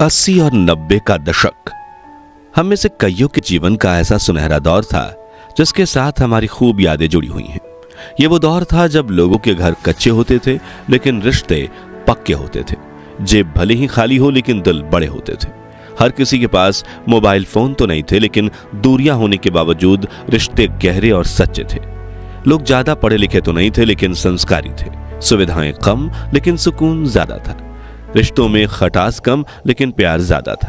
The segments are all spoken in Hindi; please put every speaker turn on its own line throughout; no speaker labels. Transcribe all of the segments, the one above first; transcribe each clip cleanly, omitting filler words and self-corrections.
80 और 90 का दशक हम में से कईयों के जीवन का ऐसा सुनहरा दौर था जिसके साथ हमारी खूब यादें जुड़ी हुई हैं। ये वो दौर था जब लोगों के घर कच्चे होते थे लेकिन रिश्ते पक्के होते थे। जेब भले ही खाली हो लेकिन दिल बड़े होते थे। हर किसी के पास मोबाइल फोन तो नहीं थे लेकिन दूरियां होने के बावजूद रिश्ते गहरे और सच्चे थे। लोग ज्यादा पढ़े लिखे तो नहीं थे लेकिन संस्कारी थे। सुविधाएं कम लेकिन सुकून ज्यादा था। रिश्तों में खटास कम लेकिन प्यार ज्यादा था।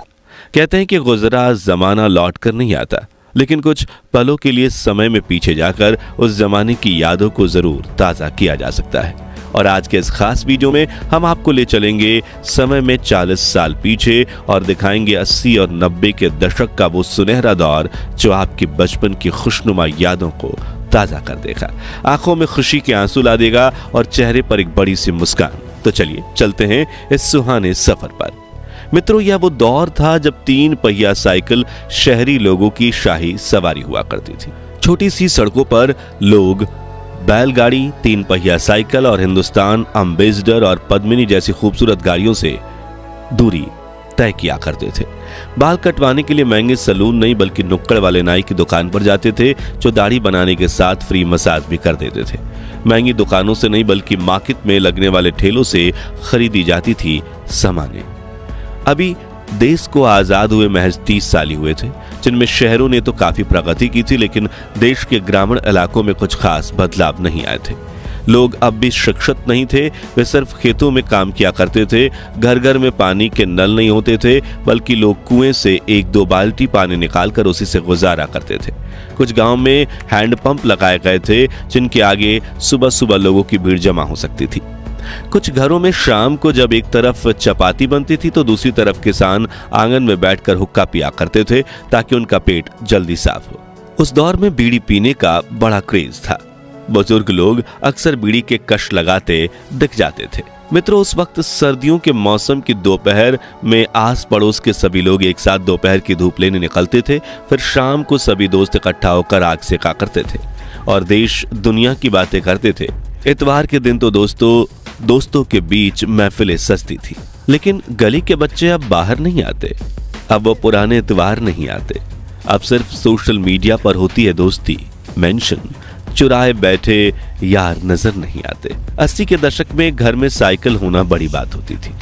कहते हैं कि गुजरा जमाना लौट कर नहीं आता, लेकिन कुछ पलों के लिए समय में पीछे जाकर उस जमाने की यादों को जरूर ताजा किया जा सकता है। और आज के इस खास वीडियो में हम आपको ले चलेंगे समय में 40 साल पीछे और दिखाएंगे 80 और 90 के दशक का वो सुनहरा दौर जो आपके बचपन की खुशनुमा यादों को ताजा कर देगा, आंखों में खुशी के आंसू ला देगा और चेहरे पर एक बड़ी सी मुस्कान। तो चलिए चलते हैं इस सुहाने सफर पर। मित्रों, यह वो दौर था जब 3 पहिया साइकिल शहरी लोगों की शाही सवारी हुआ करती थी। छोटी सी सड़कों पर लोग बैलगाड़ी, 3 पहिया साइकिल और हिंदुस्तान अम्बेसडर और पद्मिनी जैसी खूबसूरत गाड़ियों से दूरी तय किया करते थे। बाल कटवाने के लिए महंगे सैलून नहीं बल्कि नुक्कड़ वाले नाई की दुकान पर जाते थे जो दाढ़ी बनाने के साथ फ्री मसाज भी कर देते थे। महंगी दुकानों से नहीं बल्कि मार्केट में लगने वाले ठेलों से खरीदी जाती थी सामानें। अभी देश को आजाद हुए महज 30 साल ही हुए थे, जिनमें शहरों ने तो काफी प्रगति की थी लेकिन देश के ग्रामीण इलाकों में कुछ खास बदलाव नहीं आए थे। लोग अब भी शिक्षित नहीं थे, वे सिर्फ खेतों में काम किया करते थे। घर घर में पानी के नल नहीं होते थे बल्कि लोग कुएं से 1-2 बाल्टी पानी निकालकर उसी से गुजारा करते थे। कुछ गांव में हैंडपंप लगाए गए थे जिनके आगे सुबह सुबह लोगों की भीड़ जमा हो सकती थी। कुछ घरों में शाम को जब एक तरफ चपाती बनती थी तो दूसरी तरफ किसान आंगन में बैठकर हुक्का पिया करते थे ताकि उनका पेट जल्दी साफ हो। उस दौर में बीड़ी पीने का बड़ा क्रेज था। बुजुर्ग लोग अक्सर बीड़ी के कश लगाते दिख जाते थे। मित्रों, उस वक्त सर्दियों के मौसम की दोपहर में आस पड़ोस के सभी लोग एक साथ दोपहर की धूप लेने निकलते थे। फिर शाम को सभी दोस्त इकट्ठा होकर आग सेका करते थे और देश दुनिया की बातें करते थे। इतवार के दिन तो दोस्तों के बीच महफिलें सजती थी। लेकिन गली के बच्चे अब बाहर नहीं आते। अब वो पुराने इतवार नहीं आते। अब सिर्फ सोशल मीडिया पर होती है दोस्ती, मेंशन। चुराए बैठे यार नजर नहीं आते। 80 के दशक में घर में साइकिल होना बड़ी बात होती थी।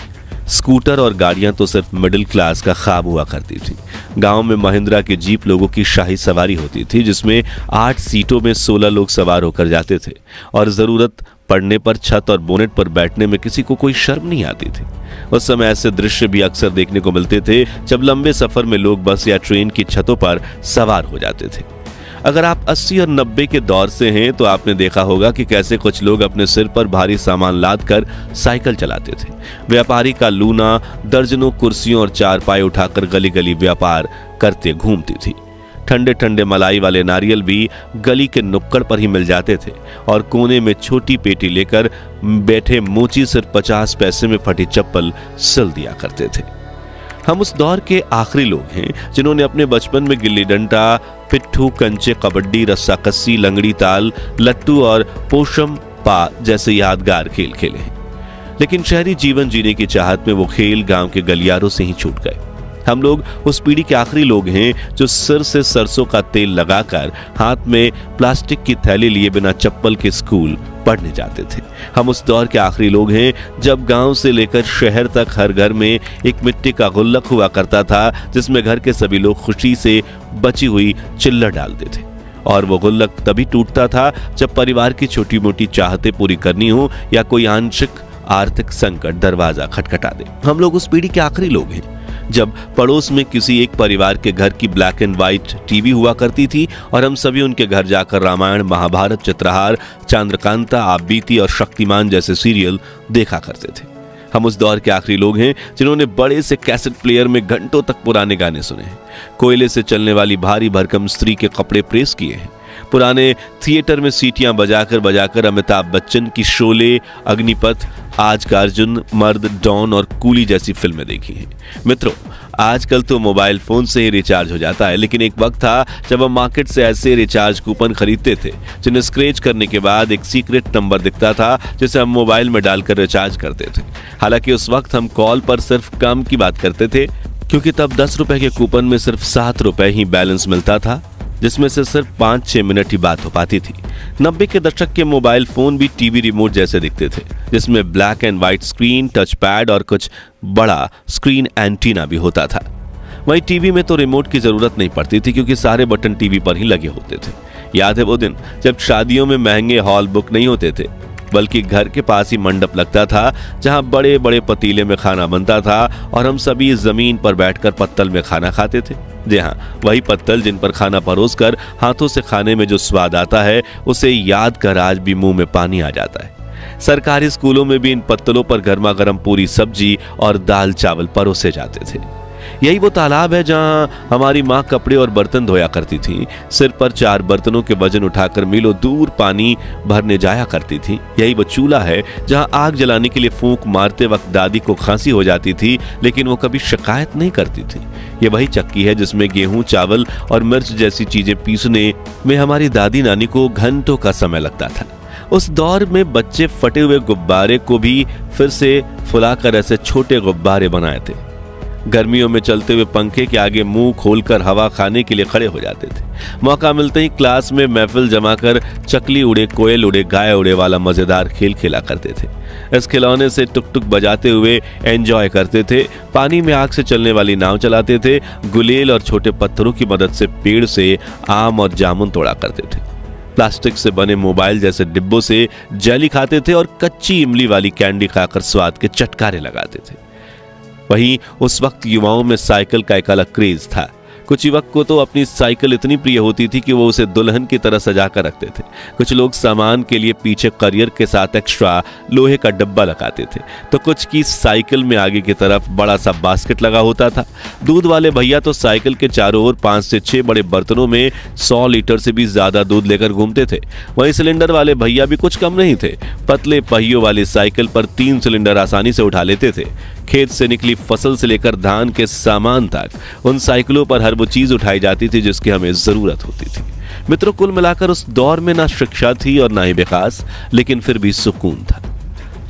स्कूटर और गाड़ियां तो सिर्फ मिडिल क्लास का ख्वाब हुआ करती थी। गांव में महिंद्रा की जीप लोगों की शाही सवारी होती थी जिसमें 8 सीटों में 16 लोग सवार होकर जाते थे और जरूरत पड़ने पर छत और बोनेट पर बैठने में किसी को कोई शर्म नहीं आती थी। उस समय ऐसे दृश्य भी अक्सर देखने को मिलते थे जब लंबे सफर में लोग बस या ट्रेन की छतों पर सवार हो जाते थे। अगर आप 80 और 90 के दौर से हैं तो आपने देखा होगा कि कैसे कुछ लोग अपने सिर पर भारी सामान लाद कर साइकिल चलाते थे। व्यापारी का लूना दर्जनों कुर्सियों और चारपाई उठाकर गली गली व्यापार करते घूमती थी। ठंडे ठंडे मलाई वाले नारियल भी गली के नुक्कड़ पर ही मिल जाते थे और कोने में छोटी पेटी लेकर बैठे मोची सिर्फ 50 पैसे में फटी चप्पल सिल दिया करते थे। हम उस दौर के आखिरी लोग हैं जिन्होंने अपने बचपन में गिल्ली डंडा, पिट्ठू, कंचे, कबड्डी, रस्साकस्सी, लंगड़ी ताल, लट्टू और पोशम पा जैसे यादगार खेल खेले हैं। लेकिन शहरी जीवन जीने की चाहत में वो खेल गांव के गलियारों से ही छूट गए। हम लोग उस पीढ़ी के आखिरी लोग हैं जो सिर से सरसों का तेल लगाकर हाथ में प्लास्टिक की थैली लिए बिना चप्पल के स्कूल पढ़ने जाते थे। हम उस दौर के आखिरी लोग हैं जब गांव से लेकर शहर तक हर घर में एक मिट्टी का गुल्लक हुआ करता था जिसमें घर के सभी लोग खुशी से बची हुई चिल्लर डालते थे। और वो गुल्लक तभी टूटता था जब परिवार की छोटी मोटी चाहतें पूरी करनी हो या कोई आंशिक आर्थिक संकट दरवाजा खटखटा दे। हम लोग उस पीढ़ी के आखिरी लोग हैं जब पड़ोस में किसी एक परिवार के घर की ब्लैक एंड व्हाइट टीवी हुआ करती थी और हम सभी उनके घर जाकर रामायण, महाभारत, चित्रहार, चंद्रकांता, आप बीती और शक्तिमान जैसे सीरियल देखा करते थे। हम उस दौर के आखिरी लोग हैं जिन्होंने बड़े से कैसेट प्लेयर में घंटों तक पुराने गाने सुने हैं, कोयले से चलने वाली भारी भरकम स्त्री के कपड़े प्रेस किए हैं, पुराने थिएटर में सीटियां बजाकर अमिताभ बच्चन की शोले, अग्निपथ, आज का अर्जुन, मर्द, डॉन और कूली जैसी फिल्में देखी हैं। मित्रों, आजकल तो मोबाइल फोन से ही रिचार्ज हो जाता है, लेकिन एक वक्त था जब हम मार्केट से ऐसे रिचार्ज कूपन खरीदते थे जिन्हें स्क्रैच करने के बाद एक सीक्रेट नंबर दिखता था जिसे हम मोबाइल में डालकर रिचार्ज करते थे। हालांकि उस वक्त हम कॉल पर सिर्फ काम की बात करते थे, क्योंकि तब 10 रुपए के कूपन में सिर्फ 7 रुपए ही बैलेंस मिलता था, जिसमें से सिर्फ 5-6 मिनट ही बात हो पाती थी। 90 के दशक के मोबाइल फोन भी टीवी रिमोट जैसे दिखते थे, जिसमें black and white screen, touch pad और कुछ बड़ा स्क्रीन एंटीना भी होता था। वहीं टीवी में तो रिमोट की जरूरत नहीं पड़ती थी, क्योंकि सारे बटन टीवी पर ही लगे होते थे। याद है वो दिन जब शादियों में महंगे हॉल बुक नहीं होते थे, बल्कि घर के पास ही मंडप लगता था, जहां बड़े बड़े पतीले में खाना बनता था और हम सभी जमीन पर बैठकर पत्तल में खाना खाते थे। जी हाँ, वही पत्तल जिन पर खाना परोसकर हाथों से खाने में जो स्वाद आता है, उसे याद कर आज भी मुंह में पानी आ जाता है। सरकारी स्कूलों में भी इन पत्तलों पर गर्मा गर्म पूरी सब्जी और दाल चावल परोसे जाते थे। यही वो तालाब है जहां हमारी माँ कपड़े और बर्तन धोया करती थी, सिर पर 4 बर्तनों के वजन उठाकर मीलों दूर पानी भरने जाया करती थी। यही वो चूल्हा है जहां आग जलाने के लिए फूंक मारते वक्त दादी को खांसी हो जाती थी, लेकिन वो कभी शिकायत नहीं करती थी। ये वही चक्की है जिसमें गेहूं, चावल और मिर्च जैसी चीजें पीसने में हमारी दादी नानी को घंटों का समय लगता था। उस दौर में बच्चे फटे हुए गुब्बारे को भी फिर से फुलाकर ऐसे छोटे गुब्बारे बनाए थे। गर्मियों में चलते हुए पंखे के आगे मुंह खोलकर हवा खाने के लिए खड़े हो जाते थे। मौका मिलते ही क्लास में महफिल जमाकर चकली उड़े, कोयल उड़े, गाय उड़े वाला मजेदार खेल खेला करते थे। इस खिलौने से टुक टुक बजाते हुए एंजॉय करते थे। पानी में आग से चलने वाली नाव चलाते थे। गुलेल और छोटे पत्थरों की मदद से पेड़ से आम और जामुन तोड़ा करते थे। प्लास्टिक से बने मोबाइल जैसे डिब्बों से जेली खाते थे और कच्ची इमली वाली कैंडी खाकर स्वाद के चटकारे लगाते थे। वहीं उस वक्त युवाओं में साइकिल का एक अलग क्रेज था। कुछ युवक को तो अपनी साइकिल इतनी प्रिय होती थी कि वो उसे दुल्हन की तरह सजा कर रखते थे। कुछ लोग सामान के लिए पीछे करियर के साथ एक्स्ट्रा लोहे का डब्बा लगाते थे, तो कुछ की साइकिल में आगे की तरफ बड़ा सा बास्केट लगा होता था। दूध वाले भैया तो साइकिल के चारों ओर 5 से 6 बड़े बर्तनों में 100 लीटर से भी ज्यादा दूध लेकर घूमते थे। वहीं सिलेंडर वाले भैया भी कुछ कम नहीं थे। पतले पहियों वाली साइकिल पर 3 सिलेंडर आसानी से उठा लेते थे। खेत से निकली फसल से लेकर धान के सामान तक उन साइकिलों पर हर वो चीज उठाई जाती थी जिसकी हमें जरूरत होती थी। मित्रों, कुल मिलाकर उस दौर में ना शिक्षा थी और ना ही विकास, लेकिन फिर भी सुकून था।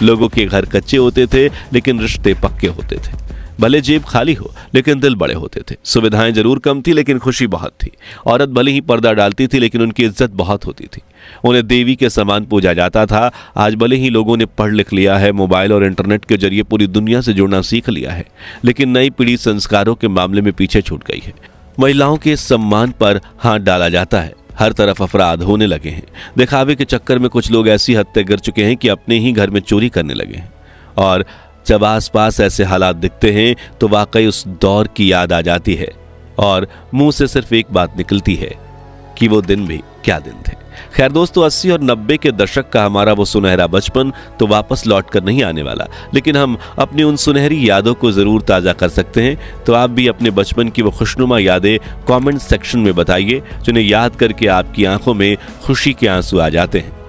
लोगों के घर कच्चे होते थे, लेकिन रिश्ते पक्के होते थे। भले जेब खाली हो, लेकिन दिल बड़े होते थे। सुविधाएं जरूर कम थी, लेकिन खुशी बहुत थी। औरत भले ही पर्दा डालती थी, लेकिन उनकी इज्जत बहुत होती थी। उन्हें देवी के समान पूजा जाता था। आज भले ही लोगों ने पढ़ लिख लिया है, मोबाइल और इंटरनेट के जरिए पूरी दुनिया से जुड़ना सीख लिया है, लेकिन नई पीढ़ी संस्कारों के मामले में पीछे छूट गई है। महिलाओं के सम्मान पर हाथ डाला जाता है। हर तरफ अपराध होने लगे हैं। दिखावे के चक्कर में कुछ लोग ऐसी हद तक गिर चुके हैं कि अपने ही घर में चोरी करने लगे हैं। और जब आसपास ऐसे हालात दिखते हैं तो वाकई उस दौर की याद आ जाती है और मुंह से सिर्फ एक बात निकलती है कि वो दिन भी क्या दिन थे। खैर दोस्तों, 80 और 90 के दशक का हमारा वो सुनहरा बचपन तो वापस लौट कर नहीं आने वाला, लेकिन हम अपनी उन सुनहरी यादों को जरूर ताज़ा कर सकते हैं। तो आप भी अपने बचपन की वो खुशनुमा यादें कमेंट सेक्शन में बताइए, जिन्हें याद करके आपकी आंखों में खुशी के आंसू आ जाते हैं।